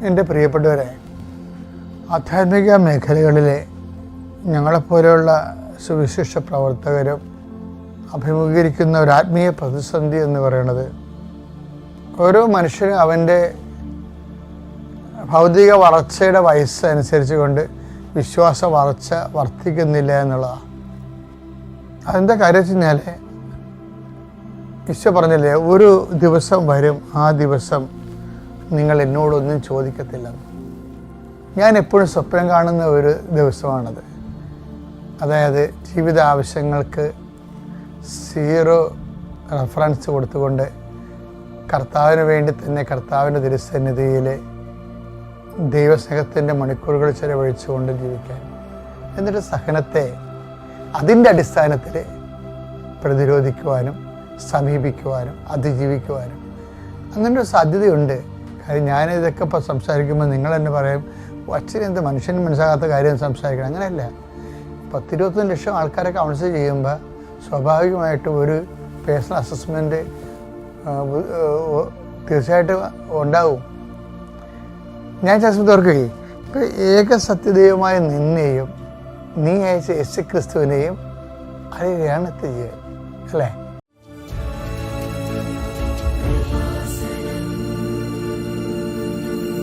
എൻ്റെ പ്രിയപ്പെട്ടവരെ, ആധ്യാത്മിക മേഖലകളിലെ ഞങ്ങളെപ്പോലെയുള്ള സുവിശേഷ പ്രവർത്തകരും അഭിമുഖീകരിക്കുന്ന ഒരു ആത്മീയ പ്രതിസന്ധി എന്ന് പറയുന്നത്, ഓരോ മനുഷ്യനും അവൻ്റെ ഭൗതിക വളർച്ചയുടെ വയസ്സ് അനുസരിച്ച് കൊണ്ട് വിശ്വാസ വളർച്ച വർദ്ധിക്കുന്നില്ല എന്നുള്ളതാണ്. അതെന്താ കാര്യം വെച്ച് കഴിഞ്ഞാൽ, ഈശോ പറഞ്ഞില്ലേ, ഒരു ദിവസം വരും, ആ ദിവസം നിങ്ങൾ എന്നോടൊന്നും ചോദിക്കത്തില്ല. ഞാൻ എപ്പോഴും സ്വപ്നം കാണുന്ന ഒരു ദിവസമാണത്. അതായത് ജീവിത ആവശ്യങ്ങൾക്ക് 0 റെഫറൻസ് കൊടുത്തുകൊണ്ട് കർത്താവിന് വേണ്ടി തന്നെ കർത്താവിൻ്റെ തിരുസന്നിധിയിൽ ദൈവസ്നേഹത്തിൻ്റെ മണിക്കൂറുകൾ ചെലവഴിച്ചുകൊണ്ട് ജീവിക്കാൻ, എന്നിട്ട് സഹനത്തെ അതിൻ്റെ അടിസ്ഥാനത്തിൽ പ്രതിരോധിക്കുവാനും സമീപിക്കുവാനും അതിജീവിക്കുവാനും അങ്ങനൊരു സാധ്യതയുണ്ട്. കാര്യം ഞാനിതൊക്കെ ഇപ്പോൾ സംസാരിക്കുമ്പോൾ നിങ്ങൾ തന്നെ പറയും, അച്ഛൻ എന്ത് മനുഷ്യന് മനസ്സിലാകാത്ത കാര്യം സംസാരിക്കണം. അങ്ങനെയല്ല. 10-20 ലക്ഷം ആൾക്കാരെ കൗൺസിൽ ചെയ്യുമ്പോൾ സ്വാഭാവികമായിട്ടും ഒരു പേഴ്സണൽ അസസ്മെൻറ്റ് തീർച്ചയായിട്ടും ഉണ്ടാവും. ഞാൻ ചാസ്മത്തോർക്കുകയെ ഇപ്പോൾ ഏകസത്യദൈവമായ നിന്നെയും നീ അയച്ച യേശു ക്രിസ്തുവിനെയും അറിയുകയാണ് ചെയ്യുക, അല്ലേ?